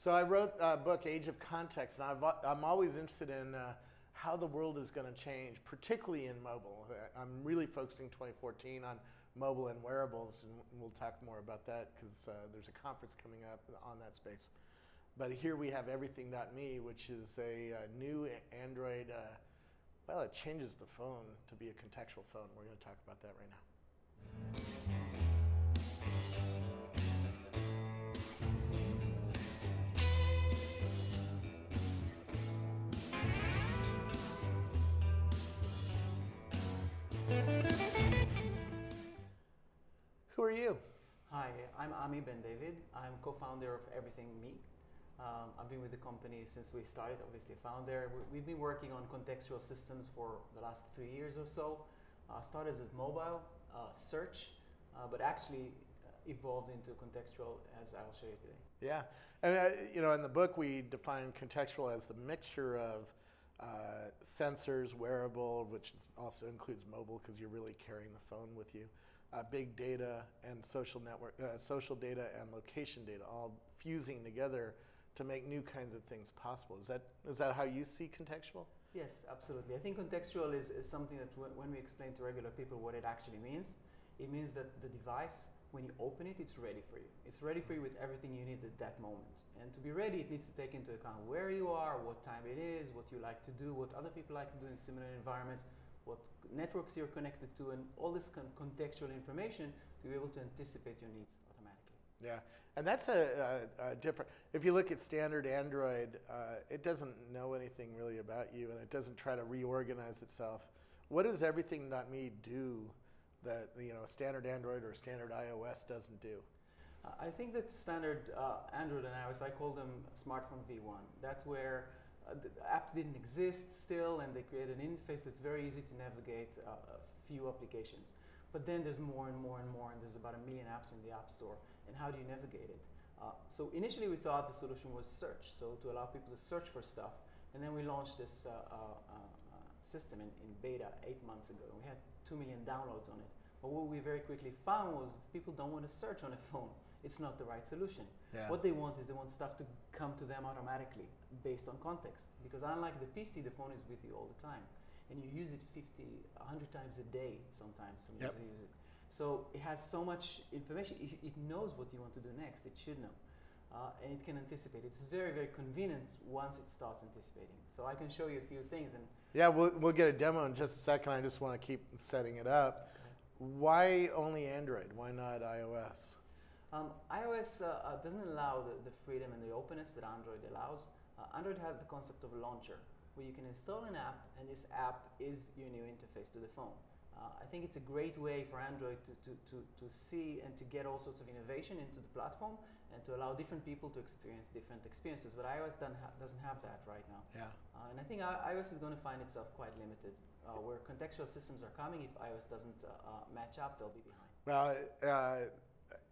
So I wrote a book, Age of Context, and I'm always interested in how the world is going to change, particularly in mobile. I'm really focusing 2014 on mobile and wearables, and we'll talk more about that because there's a conference coming up on that space. But here we have EverythingMe, which is a new Android, well, it changes the phone to be a contextual phone. We're going to talk about that right now. Who are you? Hi, I'm Amin Ben David. I'm co-founder of EverythingMe. I've been with the company since we started, obviously founder. We've been working on contextual systems for the last 3 years or so. Started as mobile, search, but actually evolved into contextual, as I'll show you today. Yeah, and in the book we define contextual as the mixture of sensors, wearable, which also includes mobile because you're really carrying the phone with you, big data and social network, social data and location data, all fusing together to make new kinds of things possible. Is that how you see contextual? Yes, absolutely. I think contextual is something that when we explain to regular people what it actually means, it means that the device, when you open it, it's ready for you. It's ready for you with everything you need at that moment. And to be ready, it needs to take into account where you are, what time it is, what you like to do, what other people like to do in similar environments, what networks you're connected to, and all this contextual information to be able to anticipate your needs automatically. Yeah, and that's a different, if you look at standard Android, it doesn't know anything really about you, and it doesn't try to reorganize itself. What does EverythingMe do that a standard Android or standard iOS doesn't do? I think that standard Android and iOS, I call them smartphone V1. That's where the apps didn't exist still, and they created an interface that's very easy to navigate a few applications. But then there's more and more and more, and there's about 1 million apps in the App Store. And how do you navigate it? So initially we thought the solution was search, so to allow people to search for stuff. And then we launched this system in beta 8 months ago. We had 2 million downloads on it. But what we very quickly found was people don't want to search on a phone. It's not the right solution. Yeah. What they want is they want stuff to come to them automatically based on context. Because unlike the PC, the phone is with you all the time. And you use it 50, 100 times a day sometimes. Some users use it. So it has so much information. It knows what you want to do next. It should know. And it can anticipate. It's very, very convenient once it starts anticipating. So I can show you a few things. And yeah, we'll get a demo in just a second. I just want to keep setting it up. Okay. Why only Android? Why not iOS? iOS doesn't allow the freedom and the openness that Android allows. Android has the concept of a launcher, where you can install an app, and this app is your new interface to the phone. I think it's a great way for Android to see and to get all sorts of innovation into the platform and to allow different people to experience different experiences. But iOS doesn't have that right now. Yeah. And I think iOS is going to find itself quite limited. Where contextual systems are coming, if iOS doesn't match up, they'll be behind. Well,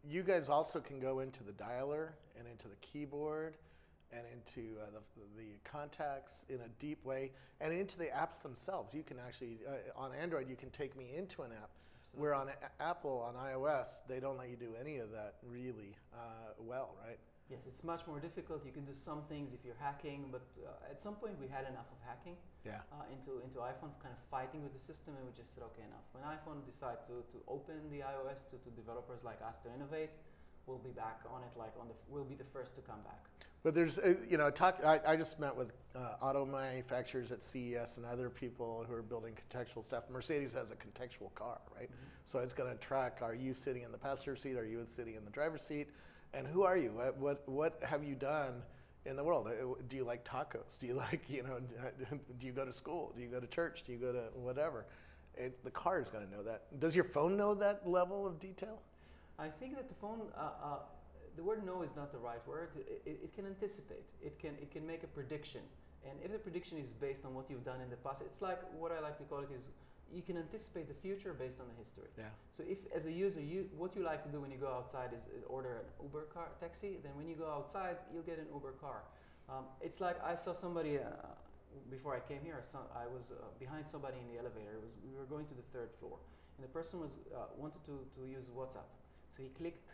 you guys also can go into the dialer and into the keyboard and into the contacts in a deep way, and into the apps themselves. You can actually, on Android, you can take me into an app. Absolutely. Where on Apple, on iOS, they don't let you do any of that really well, right? Yes, it's much more difficult. You can do some things if you're hacking, but at some point we had enough of hacking into iPhone, kind of fighting with the system, and we just said, okay, enough. When iPhone decided to open the iOS to developers like us to innovate, we'll be back on it. We'll be the first to come back. But there's, I just met with auto manufacturers at CES and other people who are building contextual stuff. Mercedes has a contextual car, right? Mm-hmm. So it's going to track, are you sitting in the passenger seat? Are you sitting in the driver's seat? And who are you? What have you done in the world? Do you like tacos? Do you like, do you go to school? Do you go to church? Do you go to whatever? The car is going to know that. Does your phone know that level of detail? I think that the phone, the word know is not the right word. It can anticipate. It can make a prediction. And if the prediction is based on what you've done in the past, it's like, what I like to call it is, you can anticipate the future based on the history. Yeah. So if, as a user, what you like to do when you go outside is order an Uber car taxi, then when you go outside, you'll get an Uber car. It's like I saw somebody, before I came here, I was behind somebody in the elevator. We were going to the 3rd floor, and the person wanted to use WhatsApp. So he clicked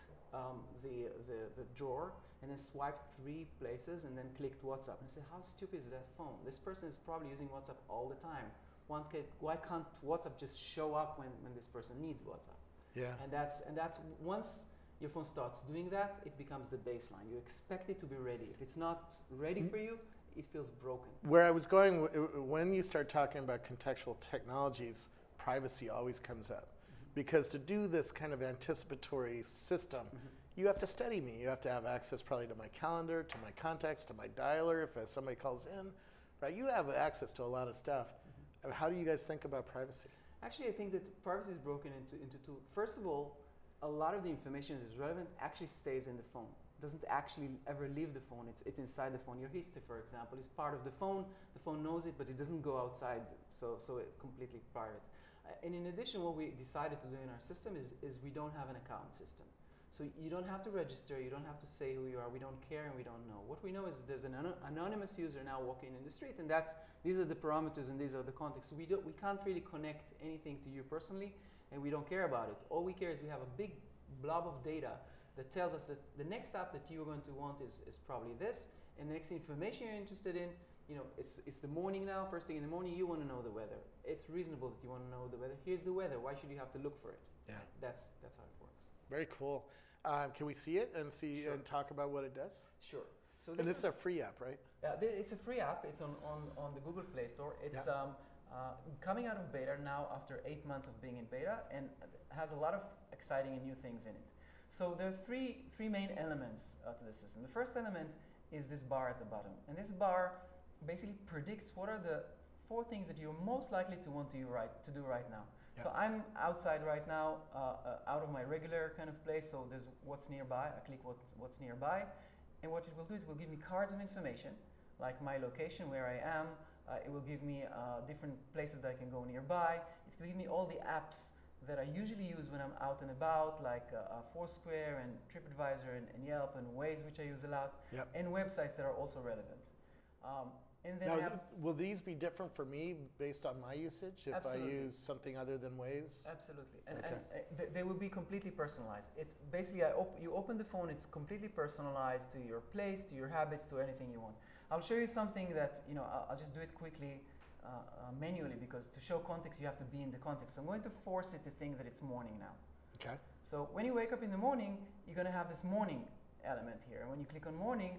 the drawer and then swiped 3 places and then clicked WhatsApp. And I said, how stupid is that phone? This person is probably using WhatsApp all the time. Why can't WhatsApp just show up when this person needs WhatsApp? Yeah. And that's once your phone starts doing that, it becomes the baseline. You expect it to be ready. If it's not ready for you, it feels broken. Where I was going, when you start talking about contextual technologies, privacy always comes up. Because to do this kind of anticipatory system, you have to study me. You have to have access probably to my calendar, to my contacts, to my dialer if somebody calls in, right? You have access to a lot of stuff. How do you guys think about privacy? Actually, I think that privacy is broken into 2. First of all, a lot of the information that is relevant actually stays in the phone. It doesn't actually ever leave the phone. It's inside the phone. Your history, for example, is part of the phone. The phone knows it, but it doesn't go outside, so it's completely private. And in addition, what we decided to do in our system is we don't have an account system. So you don't have to register, you don't have to say who you are, we don't care and we don't know. What we know is that there's an anonymous user now walking in the street, and these are the parameters and these are the contexts. We can't really connect anything to you personally, and we don't care about it. All we care is we have a big blob of data that tells us that the next app that you're going to want is probably this, and the next information you're interested in, it's the morning now, first thing in the morning, you want to know the weather. It's reasonable that you want to know the weather. Here's the weather, why should you have to look for it? Yeah. That's how it works. Very cool. Can we see it and Sure. and talk about what it does? Sure. So And this is a free app, right? It's a free app. It's on the Google Play Store. It's coming out of beta now after 8 months of being in beta, and has a lot of exciting and new things in it. So there are three main elements to the system. The first element is this bar at the bottom, and this bar basically predicts what are the 4 things that you're most likely to want to do right now. Yeah. So I'm outside right now, out of my regular kind of place. So there's what's nearby. I click what's nearby, and what it will do, it will give me cards of information, like my location, where I am. It will give me different places that I can go nearby. It will give me all the apps that I usually use when I'm out and about, like Foursquare and TripAdvisor and Yelp and Waze, which I use a lot, Yep. and websites that are also relevant. And then Now, will these be different for me based on my usage if Absolutely. I use something other than Waze? Absolutely, and Okay. they will be completely personalized. It basically, you open the phone, it's completely personalized to your place, to your habits, to anything you want. I'll show you something that I'll just do it quickly, manually, because to show context, you have to be in the context. So I'm going to force it to think that it's morning now. Okay. So when you wake up in the morning, you're going to have this morning element here, and when you click on morning,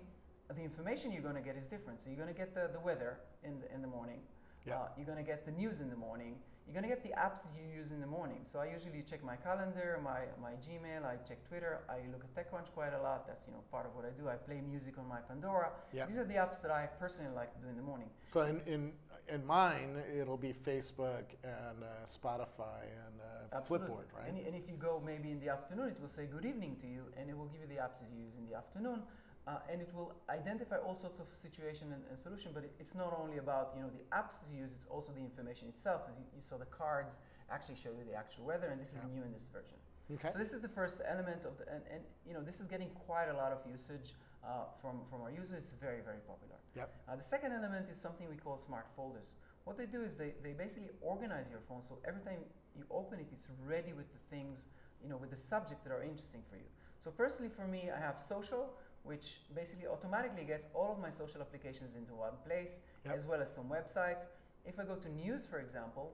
the information you're going to get is different. So you're going to get the weather in the morning. Yeah. You're going to get the news in the morning. You're going to get the apps that you use in the morning. So I usually check my calendar, my Gmail, I check Twitter, I look at TechCrunch quite a lot. That's part of what I do. I play music on my Pandora. Yeah. These are the apps that I personally like to do in the morning. So in mine, it'll be Facebook and Spotify and Absolutely. Flipboard, right? And if you go maybe in the afternoon, it will say good evening to you, and it will give you the apps that you use in the afternoon. And it will identify all sorts of situation and solution, but it's not only about the apps that you use, it's also the information itself. As you saw, the cards actually show you the actual weather, and this is new in this version. Okay. So this is the first element of and this is getting quite a lot of usage from our users. It's very, very popular. Yep. The second element is something we call smart folders. What they do is they basically organize your phone, so every time you open it, it's ready with the things, with the subject that are interesting for you. So personally for me, I have social, which basically automatically gets all of my social applications into one place, Yep. as well as some websites. If I go to news, for example,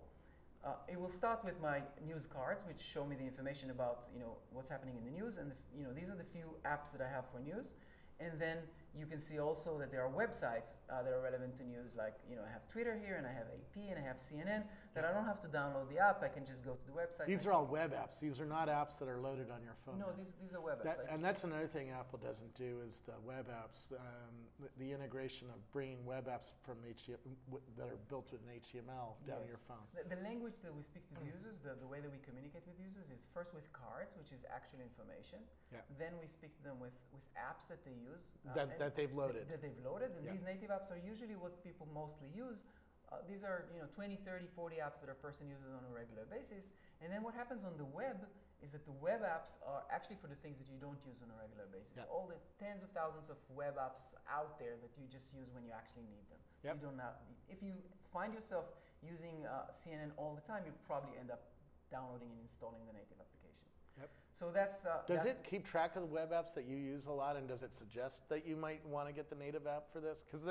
it will start with my news cards, which show me the information about what's happening in the news, and these are the few apps that I have for news. And then you can see also that there are websites that are relevant to news, like I have Twitter here, and I have AP, and I have CNN, that I don't have to download the app. I can just go to the website. These are all web apps. These are not apps that are loaded on your phone. No, these are web apps. And that's another thing Apple doesn't do is the web apps, the integration of bringing web apps from that are built with an HTML down Yes. your phone. The language that we speak to the users, the way that we communicate with users is first with cards, which is actual information. Yeah. Then we speak to them with apps that they use. That they've loaded. That they've loaded. And Yeah. these native apps are usually what people mostly use. These are 20, 30, 40 apps that a person uses on a regular basis. And then what happens on the web is that the web apps are actually for the things that you don't use on a regular basis. Yep. All the tens of thousands of web apps out there that you just use when you actually need them. So Yep. you don't have, if you find yourself using CNN all the time, you'll probably end up downloading and installing the native application. Yep. So that's does it keep track of the web apps that you use a lot, and does it suggest that you might want to get the native app for this? Because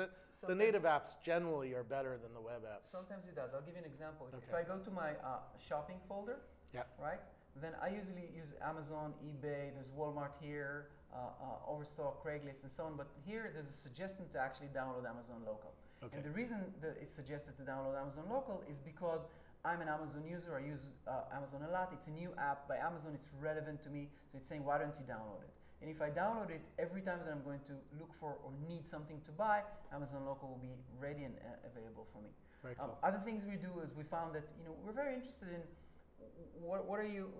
the native apps generally are better than the web apps. Sometimes it does. I'll give you an example. If, Okay. if I go to my shopping folder, Yep. right, then I usually use Amazon, eBay, there's Walmart here, Overstock, Craigslist, and so on. But here there's a suggestion to actually download Amazon Local. Okay. And the reason that it's suggested to download Amazon Local is because I'm an Amazon user. I use Amazon a lot. It's a new app by Amazon. It's relevant to me. So it's saying, why don't you download it? And if I download it, every time that I'm going to look for or need something to buy, Amazon Local will be ready and available for me. Very cool. Other things we do is we found that we're very interested in what are you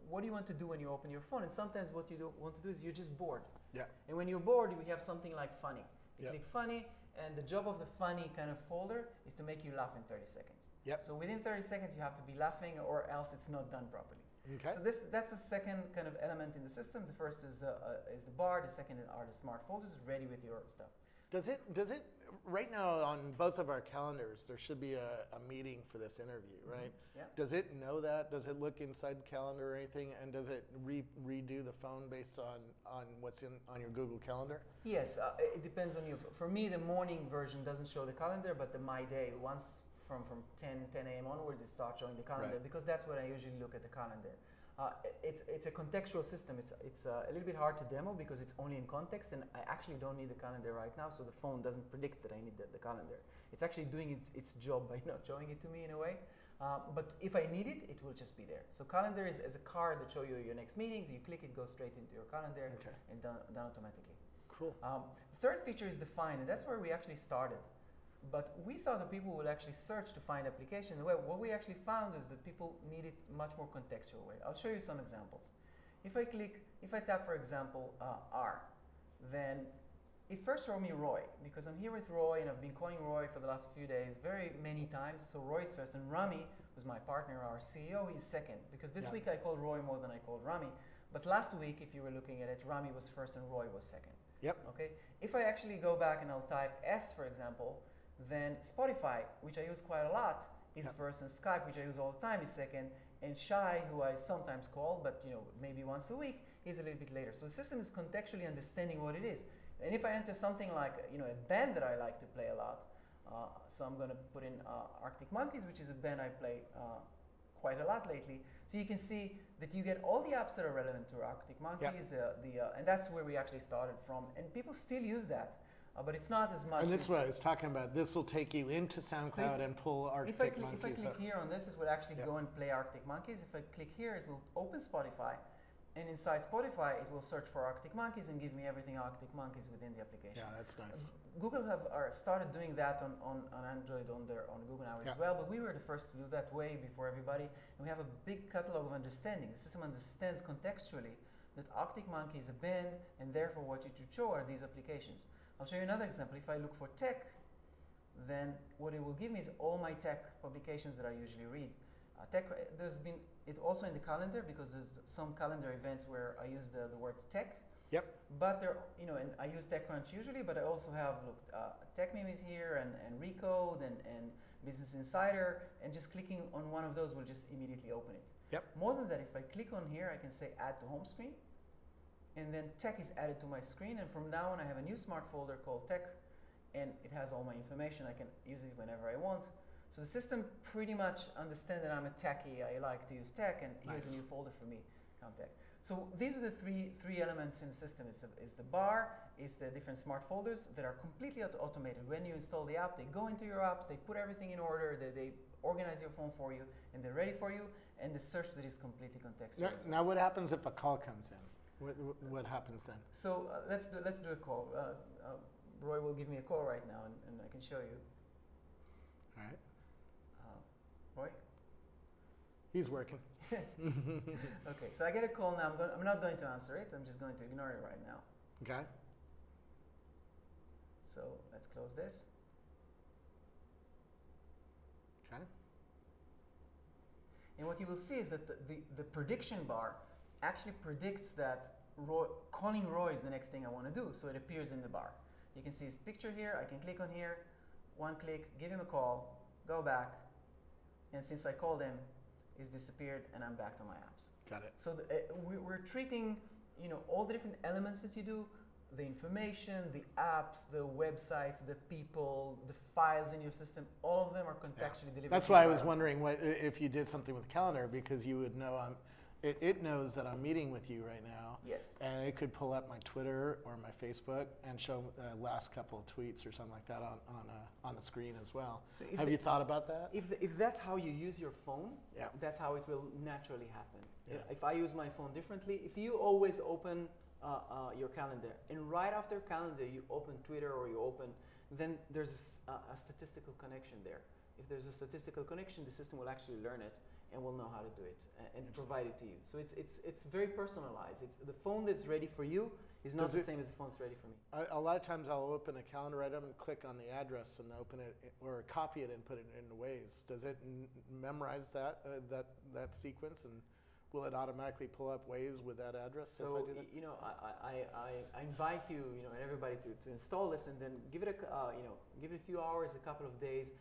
what do you want to do when you open your phone? And sometimes what you want to do is you're just bored. Yeah. And when you're bored, we have something like funny. You Yep. click funny, and the job of the funny kind of folder is to make you laugh in 30 seconds. Yep. So within 30 seconds, you have to be laughing, or else it's not done properly. Okay. So that's the second kind of element in the system. The first is the bar. The second are the smart folders ready with your stuff. Does it right now on both of our calendars there should be a meeting for this interview, right? Yeah. Does it know that? Does it look inside the calendar or anything? And does it redo the phone based on what's on your Google Calendar? Yes, it depends on you. For me, the morning version doesn't show the calendar, but the My Day, once from 10 a.m. onwards, it starts showing the calendar, Right. because that's when I usually look at the calendar. It's a contextual system. It's a little bit hard to demo because it's only in context, and I actually don't need the calendar right now, so the phone doesn't predict that I need the calendar. It's actually doing its job by not showing it to me in a way. But if I need it, it will just be there. So calendar is as a card that show you your next meetings. You click it, goes straight into your calendar, Okay. and done automatically. Cool. The third feature is define, and that's where we actually started. But we thought that people would actually search to find application. What we actually found is that people need it much more contextual way. I'll show you some examples. If I tap, for example, R, then it first showed me Roy, because I'm here with Roy, and I've been calling Roy for the last few days very many times. So Roy is first, and Rami, who's my partner, our CEO, is second, because this week I called Roy more than I called Rami. But last week, if you were looking at it, Rami was first and Roy was second. Yep. Okay. If I actually go back and I'll type S, for example, then Spotify, which I use quite a lot, is first, and Skype, which I use all the time, is second, and Shai, who I sometimes call, but maybe once a week, is a little bit later. So the system is contextually understanding what it is. And if I enter something like a band that I like to play a lot, so I'm going to put in Arctic Monkeys, which is a band I play quite a lot lately. So you can see that you get all the apps that are relevant to Arctic Monkeys, and that's where we actually started from. And people still use that. But it's not as much. And this is what I was talking about. This will take you into SoundCloud and pull Arctic Monkeys. If I click here on this, it will actually go and play Arctic Monkeys. If I click here, it will open Spotify. And inside Spotify, it will search for Arctic Monkeys and give me everything Arctic Monkeys within the application. Yeah, that's nice. Google have started doing that on Android on Google now as well, but we were the first to do that way before everybody. And we have a big catalog of understanding. The system understands contextually that Arctic Monkey is a band, and therefore what you should show are these applications. I'll show you another example. If I look for tech, then what it will give me is all my tech publications that I usually read. There's been it also in the calendar, because there's some calendar events where I use the word tech. Yep. But there, and I use TechCrunch usually, but I also have TechMeme is here, and Recode, and Business Insider, and just clicking on one of those will just immediately open it. Yep. More than that, if I click on here, I can say add to home screen, and then tech is added to my screen, and from now on I have a new smart folder called tech, and it has all my information. I can use it whenever I want. So the system pretty much understands that I'm a techie, I like to use tech, and here's a new folder for me, tech. So these are the three elements in the system. Is the bar, is the different smart folders that are completely automated. When you install the app, they go into your apps, they put everything in order, they organize your phone for you, and they're ready for you, and the search that is completely contextual. Now what happens if a call comes in? What happens then? So let's do a call. Roy will give me a call right now, and I can show you. All right. Roy? He's working. Okay, so I get a call now. I'm not going to answer it. I'm just going to ignore it right now. Okay. So let's close this. Okay. And what you will see is that the prediction bar actually predicts that calling Roy is the next thing I want to do. So it appears in the bar. You can see his picture here. I can click on here, one click, give him a call, go back. And since I called him, is disappeared, and I'm back to my apps. Got it. So we're treating, all the different elements that you do, the information, the apps, the websites, the people, the files in your system, all of them are contextually delivered. That's why I was wondering if you did something with calendar, because you would know it knows that I'm meeting with you right now. Yes. And it could pull up my Twitter or my Facebook and show last couple of tweets or something like that on the screen as well. So have you thought about that? If that's how you use your phone, yeah, that's how it will naturally happen. Yeah. If I use my phone differently, if you always open your calendar, and right after calendar you open Twitter or you open, then there's a statistical connection there. If there's a statistical connection, the system will actually learn it and will know how to do it and provide it to you. So it's very personalized. It's the phone that's ready for you is not the same as the phone that's ready for me. A lot of times I'll open a calendar item and click on the address and open it or copy it and put it into Waze. Does it memorize that sequence, and will it automatically pull up Waze with that address? So I invite you, and everybody to install this and then give it a few hours, a couple of days.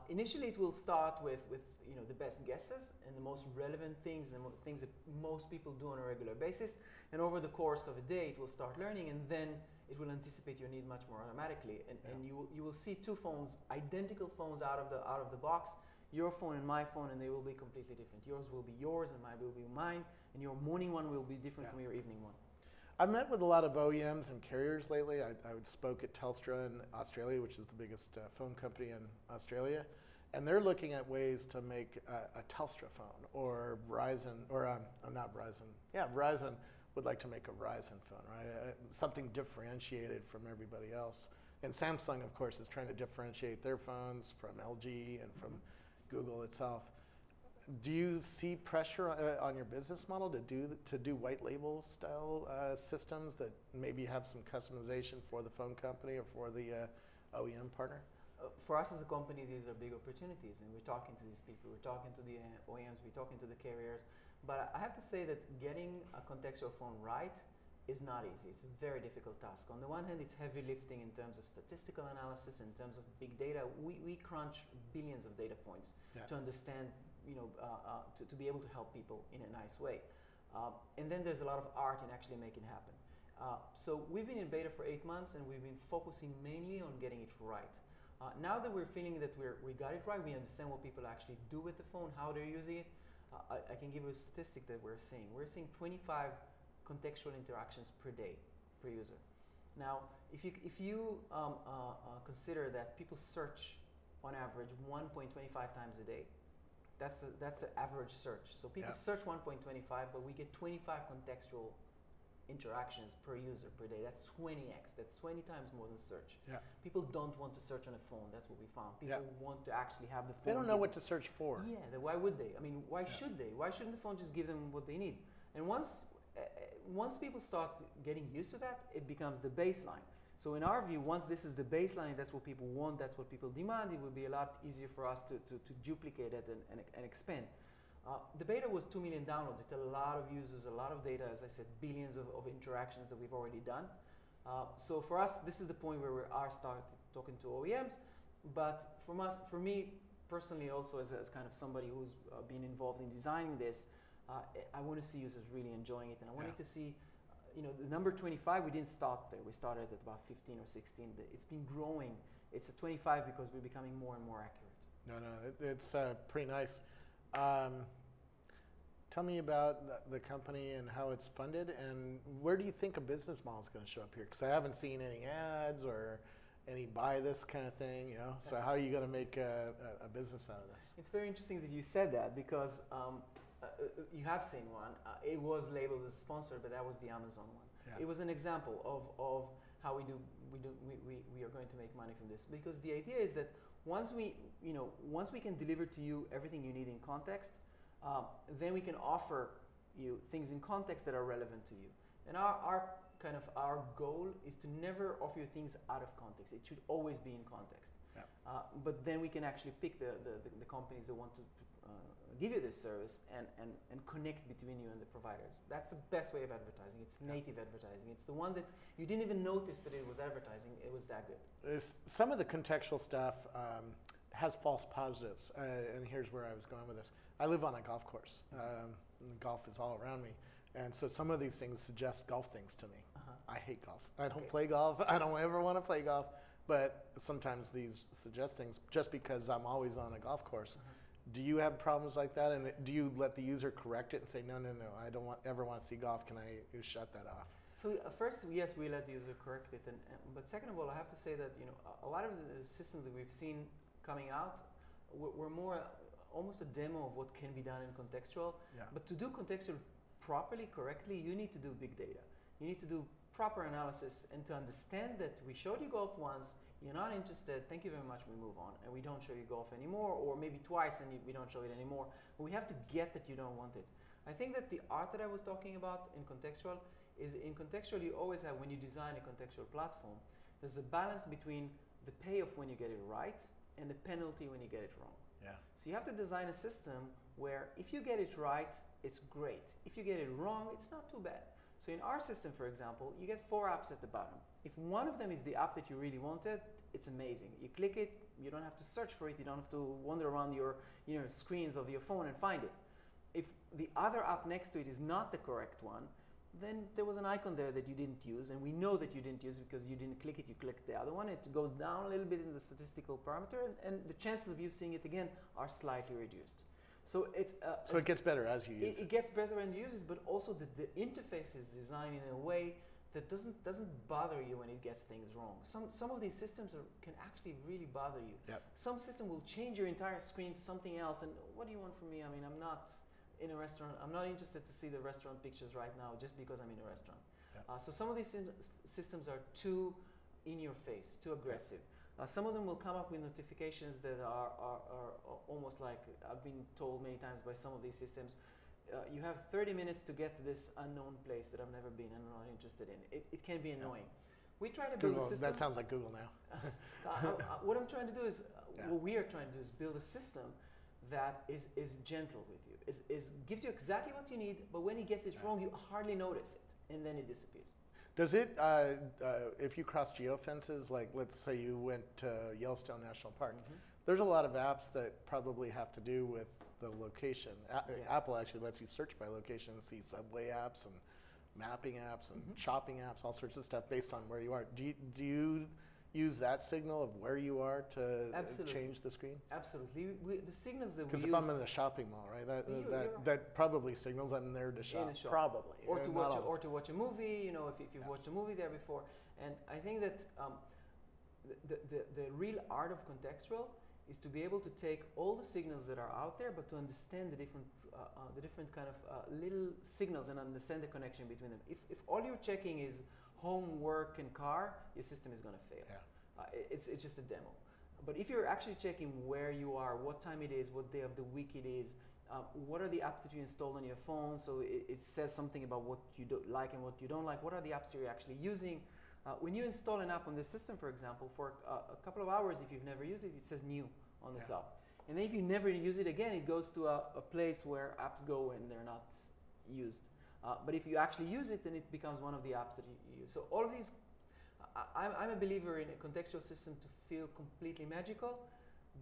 Initially, it will start with the best guesses and the most relevant things and things that most people do on a regular basis. And over the course of a day, it will start learning, and then it will anticipate your need much more automatically. And you will see two phones, identical phones out of the box. Your phone and my phone, and they will be completely different. Yours will be yours, and mine will be mine, and your morning one will be different from your evening one. I've met with a lot of OEMs and carriers lately. I spoke at Telstra in Australia, which is the biggest phone company in Australia, and they're looking at ways to make a Telstra phone, or Verizon, or not Verizon. Yeah, Verizon would like to make a Verizon phone, right? Something differentiated from everybody else. And Samsung, of course, is trying to differentiate their phones from LG and from Google itself. Do you see pressure on your business model to do white label style systems that maybe have some customization for the phone company or for the OEM partner? For us as a company, these are big opportunities, and we're talking to these people, we're talking to the OEMs, we're talking to the carriers. But I have to say that getting a contextual phone right is not easy. It's a very difficult task. On the one hand, it's heavy lifting in terms of statistical analysis, in terms of big data. We crunch billions of data points to understand, to be able to help people in a nice way. And then there's a lot of art in actually making it happen. So we've been in beta for 8 months, and we've been focusing mainly on getting it right. Now that we're feeling that we got it right, we understand what people actually do with the phone, how they're using it. I can give you a statistic that we're seeing. We're seeing 25 contextual interactions per day, per user. Now, if you consider that people search on average 1.25 times a day, that's the average search. So people search 1.25, but we get 25 contextual interactions per user per day. That's 20x. That's 20 times more than search. Yeah. People don't want to search on a phone. That's what we found. People want to actually have the phone. They don't know what to search for. Yeah. Why would they? I mean, why should they? Why shouldn't the phone just give them what they need? And once people start getting used to that, it becomes the baseline. So in our view, once this is the baseline, that's what people want, that's what people demand, it will be a lot easier for us to duplicate it and expand. The beta was 2 million downloads. It's a lot of users, a lot of data, as I said, billions of interactions that we've already done. So for us, this is the point where we are starting talking to OEMs. But for me personally, also as kind of somebody who's been involved in designing this, I want to see users really enjoying it, and I wanted to see, the number 25. We didn't start there. We started at about 15 or 16. It's been growing. It's at 25 because we're becoming more and more accurate. No, it's pretty nice. Tell me about the company and how it's funded, and where do you think a business model is going to show up here? Because I haven't seen any ads or any buy this kind of thing, So how are you going to make a business out of this? It's very interesting that you said that, because you have seen one. It was labeled as sponsored, but that was the Amazon one. Yeah. It was an example of how we are going to make money from this, because the idea is that once we can deliver to you everything you need in context, then we can offer you things in context that are relevant to you. And our goal is to never offer you things out of context. It should always be in context. Yeah. But then we can actually pick the companies that want to give you this service and connect between you and the providers. That's the best way of advertising. It's native advertising. It's the one that you didn't even notice that it was advertising. It was that good. Some of the contextual stuff has false positives, and here's where I was going with this. I live on a golf course. And golf is all around me, and so some of these things suggest golf things to me. I hate golf. I don't play golf. I don't ever want to play golf, but sometimes these suggest things just because I'm always on a golf course. Do you have problems like that, and do you let the user correct it and say, no, I don't ever want to see golf, can I shut that off? So first, yes, we let the user correct it, but second of all, I have to say that a lot of the systems that we've seen coming out were more almost a demo of what can be done in contextual. Yeah. But to do contextual properly, correctly, you need to do big data. You need to do proper analysis, and to understand that we showed you golf once, you're not interested, thank you very much, we move on, and we don't show you golf anymore, or maybe twice and we don't show it anymore. But we have to get that you don't want it. I think that the art that I was talking about in contextual is, in contextual you always have, when you design a contextual platform, there's a balance between the payoff when you get it right and the penalty when you get it wrong. Yeah. So you have to design a system where if you get it right, it's great. If you get it wrong, it's not too bad. So in our system, for example, you get 4 apps at the bottom. If one of them is the app that you really wanted, it's amazing. You click it, you don't have to search for it, you don't have to wander around your screens of your phone and find it. If the other app next to it is not the correct one, then there was an icon there that you didn't use, and we know that you didn't use it because you didn't click it, you clicked the other one. It goes down a little bit in the statistical parameter, and the chances of you seeing it again are slightly reduced. So it's so it gets better as you use it. It gets better when you use it, but also the interface is designed in a way that doesn't bother you when it gets things wrong. Some of these systems can actually really bother you. Yep. Some system will change your entire screen to something else, and what do you want from me? I mean, I'm not in a restaurant. I'm not interested to see the restaurant pictures right now just because I'm in a restaurant. Yep. So some of these systems are too in your face, too aggressive. Yep. Some of them will come up with notifications that are almost like, I've been told many times by some of these systems, you have 30 minutes to get to this unknown place that I've never been and I'm not interested in. It can be annoying. We try to build a system. That sounds like Google now. What I'm trying to do is, what we are trying to do is build a system that is gentle with you, gives you exactly what you need, but when it gets it wrong, you hardly notice it, and then it disappears. Does it, if you cross geofences, like let's say you went to Yellowstone National Park, there's a lot of apps that probably have to do with the location. Apple actually lets you search by location and see subway apps and mapping apps and shopping apps, all sorts of stuff based on where you are. Do you use that signal of where you are to change the screen? Absolutely. The signals that we use... Because if I'm in a shopping mall, right, that probably signals I'm there to shop. In a shop. Probably. Or to watch a movie, if you've watched a movie there before. And I think that the real art of contextual is to be able to take all the signals that are out there, but to understand the different kind of little signals and understand the connection between them. If all you're checking is home, work, and car, your system is going to fail. Yeah. It's just a demo. But if you're actually checking where you are, what time it is, what day of the week it is, what are the apps that you installed on your phone, so it says something about what you like and what you don't like, what are the apps you're actually using. When you install an app on this system, for example, for a couple of hours, if you've never used it, it says new on the top. And then if you never use it again, it goes to a place where apps go and they're not used. But if you actually use it, then it becomes one of the apps that you use. So all of these, I'm a believer in a contextual system to feel completely magical,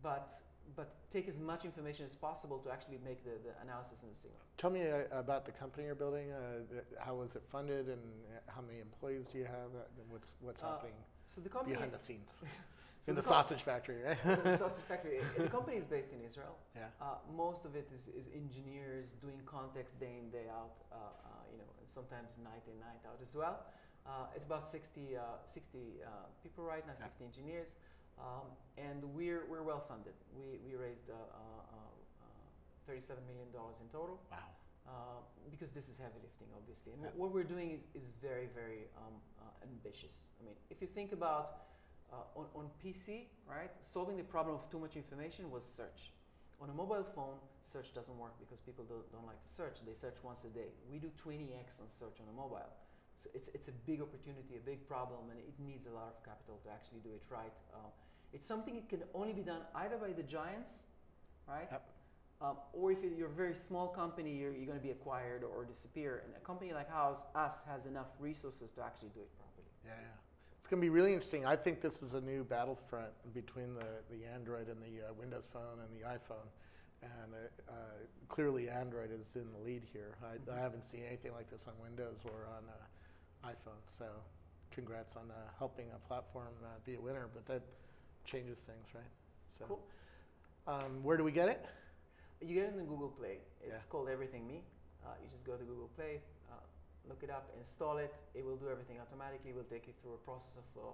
but take as much information as possible to actually make the analysis and the signals. Tell me about the company you're building. How was it funded, and how many employees do you have? What's happening behind the scenes? In the sausage factory, right? The sausage factory. The company is based in Israel. Yeah. Most of it is engineers doing context day in, day out, and sometimes night in, night out as well. It's about 60 people right now, 60 engineers, and we're well funded. We raised $37 million in total. Wow. Because this is heavy lifting, obviously. And what we're doing is very, very ambitious. I mean, if you think about on PC, right, solving the problem of too much information was search. On a mobile phone, search doesn't work because people don't like to search. They search once a day. We do 20x on search on a mobile. So it's a big opportunity, a big problem, and it needs a lot of capital to actually do it right. It's something that can only be done either by the giants, right? Yep. Or if you're a very small company, you're going to be acquired or disappear. And a company like us has enough resources to actually do it properly. Yeah. It's going to be really interesting. I think this is a new battlefront between the Android and the Windows Phone and the iPhone. And clearly Android is in the lead here. I haven't seen anything like this on Windows or on iPhone. So congrats on helping a platform be a winner, but that changes things, right? So, cool. Where do we get it? You get it in Google Play. It's called EverythingMe. You just go to Google Play, look it up, install it. It will do everything automatically. It will take you through a process of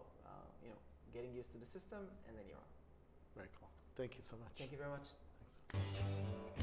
getting used to the system, and then you're on. Very cool. Thank you so much. Thank you very much. Thanks.